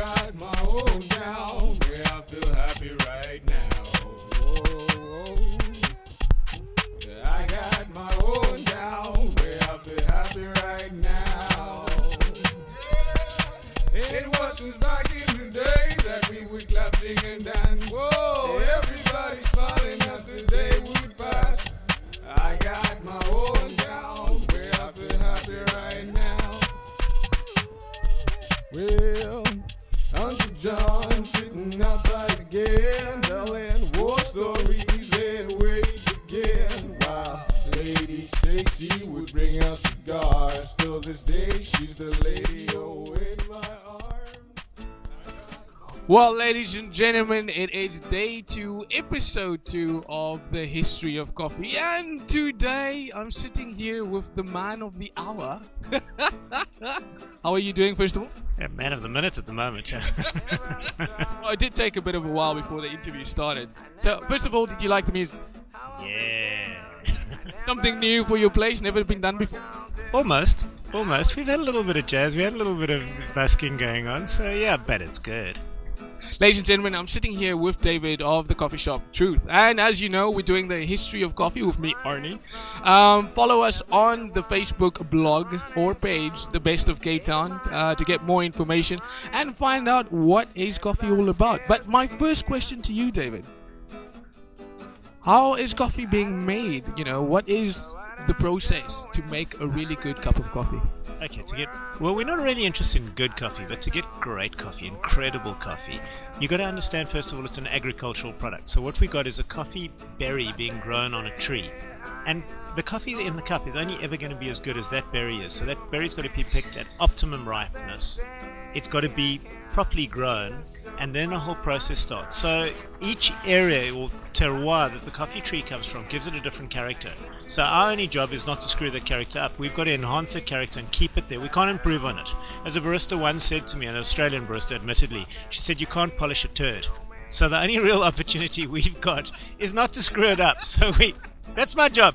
got my own down, where I feel happy right now. Whoa. I got my own down, where I feel happy right now. It was since back in the day that we would clap, sing and dance. Whoa, everybody's smiling as the day would pass. I got my own down, where I feel happy right now. Well, Uncle John sitting outside again, telling war stories and way to begin. While Lady Stacy would bring us cigars, till this day she's the lady in my arms. Well, ladies and gentlemen, it is day 2, episode 2 of the history of coffee, and today I'm sitting here with the man of the hour. How are you doing, first of all? Yeah, man of the minute at the moment. Well, it did take a bit of a while before the interview started. So, first of all, did you like the music? Yeah. Something new for your place, never been done before? Almost. We've had a little bit of jazz, we had a little bit of busking going on, so yeah, but it's good. Ladies and gentlemen, I'm sitting here with David of the coffee shop Truth, and as you know, we're doing the history of coffee with me, Arn-i. Follow us on the Facebook blog or page, The Best of Cape Town, to get more information and find out what is coffee all about. But my first question to you, David, how is coffee being made? You know, what is the process to make a really good cup of coffee? Okay, we're not really interested in good coffee, but to get great coffee, incredible coffee, you got to understand, first of all, it's an agricultural product. So what we got is a coffee berry being grown on a tree. And the coffee in the cup is only ever going to be as good as that berry is. So that berry's got to be picked at optimum ripeness. It's got to be properly grown, and then the whole process starts. So each area or terroir that the coffee tree comes from gives it a different character. So our only job is not to screw that character up. We've got to enhance that character and keep it there. We can't improve on it. As a barista once said to me, an Australian barista admittedly, she said, you can't polish a turd. So the only real opportunity we've got is not to screw it up. So that's my job.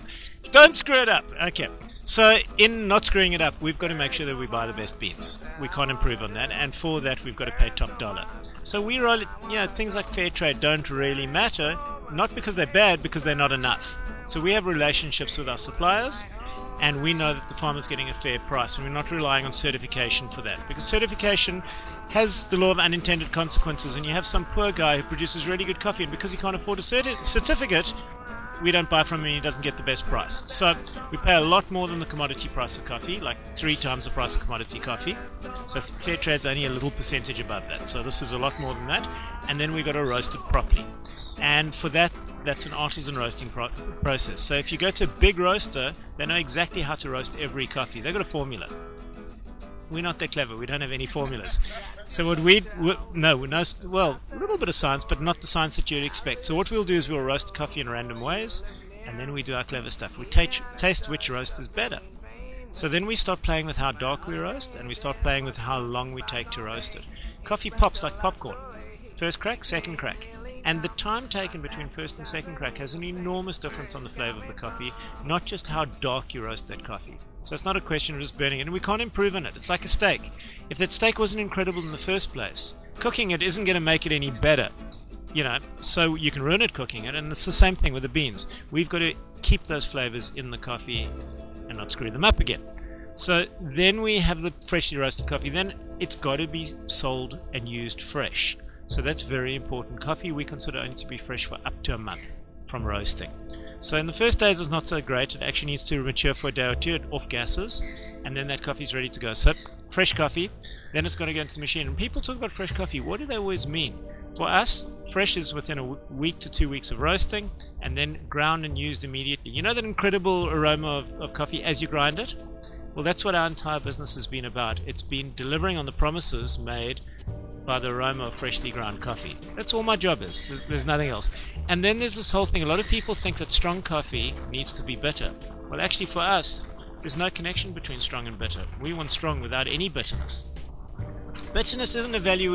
Don't screw it up. Okay. So in not screwing it up, we've got to make sure that we buy the best beans. We can't improve on that, and for that we've got to pay top dollar. So we roll it, things like fair trade don't really matter, not because they're bad, because they're not enough. So we have relationships with our suppliers, and we know that the farmer's getting a fair price, and we're not relying on certification for that, because certification has the law of unintended consequences, and you have some poor guy who produces really good coffee, and because he can't afford a certificate, we don't buy from him and he doesn't get the best price. So we pay a lot more than the commodity price of coffee, like 3 times the price of commodity coffee. So fair trade's only a little percentage above that. So this is a lot more than that. And then we've got to roast it properly. And for that, that's an artisan roasting process. So if you go to a big roaster, they know exactly how to roast every coffee. They've got a formula. We're not that clever. We don't have any formulas. So what well, a little bit of science, but not the science that you'd expect. So what we'll do is we'll roast coffee in random ways, and then we do our clever stuff. We taste which roast is better. So then we start playing with how dark we roast, and we start playing with how long we take to roast it. Coffee pops like popcorn. First crack, second crack. And the time taken between first and second crack has an enormous difference on the flavor of the coffee, not just how dark you roast that coffee. So it's not a question of just burning it, and we can't improve on it. It's like a steak. If that steak wasn't incredible in the first place, cooking it isn't going to make it any better. So you can ruin it cooking it, and it's the same thing with the beans. We've got to keep those flavors in the coffee and not screw them up again. So then we have the freshly roasted coffee. Then it's got to be sold and used fresh. So that's very important. Coffee we consider only to be fresh for up to a month from roasting. So in the first days it's not so great. It actually needs to mature for a day or two. It off gases, and then that coffee is ready to go. So fresh coffee, then it's going to go into the machine. And people talk about fresh coffee. What do they always mean? For us, fresh is within a week to 2 weeks of roasting, and then ground and used immediately. You know that incredible aroma of coffee as you grind it? Well, that's what our entire business has been about. It's been delivering on the promises made by the aroma of freshly ground coffee. That's all my job is. There's nothing else. And then there's this whole thing. A lot of people think that strong coffee needs to be bitter. Well, actually for us, there's no connection between strong and bitter. We want strong without any bitterness. Bitterness isn't a value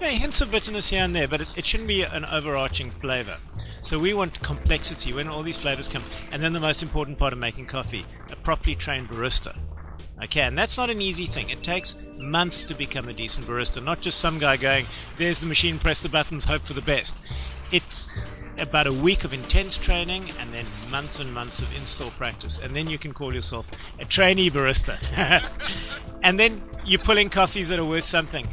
hints of bitterness here and there, but it shouldn't be an overarching flavor. So we want complexity when all these flavors come. And then the most important part of making coffee, a properly trained barista. Okay, and that's not an easy thing. It takes months to become a decent barista, not just some guy going, there's the machine, press the buttons, hope for the best. It's about a week of intense training and then months and months of in-store practice, and then you can call yourself a trainee barista. And then you're pulling coffees that are worth something.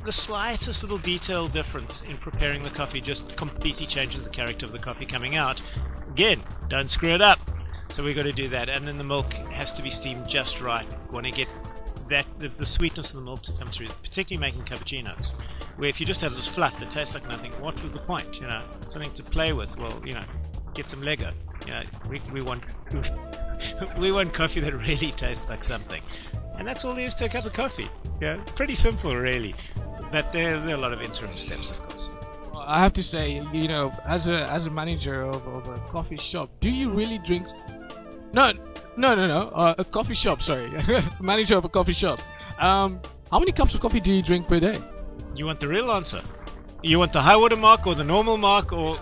The slightest little detail difference in preparing the coffee just completely changes the character of the coffee coming out. Again, don't screw it up. So we've got to do that, and then the milk has to be steamed just right. We want to get that the sweetness of the milk to come through, particularly making cappuccinos, where if you just have this fluff that tastes like nothing, what was the point? Something to play with. Well, get some Lego. We want we want coffee that really tastes like something, and that's all there is to a cup of coffee. Pretty simple, really, but there are a lot of interim steps, of course. I have to say, as a manager of a coffee shop, do you really drink? No. A coffee shop. Sorry, manager of a coffee shop. How many cups of coffee do you drink per day? You want the real answer? You want the high water mark or the normal mark? Or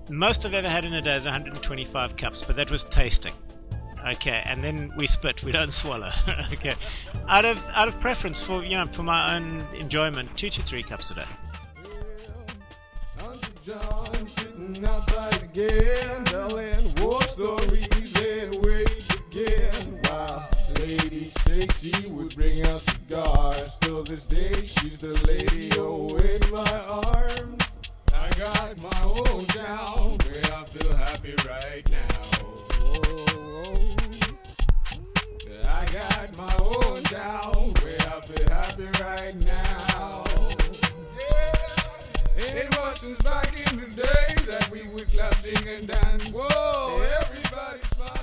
most I've ever had in a day is 125 cups, but that was tasting. Okay, and then we spit. We don't swallow. Okay, out of preference for my own enjoyment, 2 to 3 cups a day. John sitting outside again, telling war stories and where he began. While Lady Stacy would bring us cigars. Till this day, she's the lady in my arms. I got my own town where I feel happy right now. I got my own town where I feel happy right now. It wasn't back in the day that we would clap, sing, and dance. Whoa, everybody's smiling.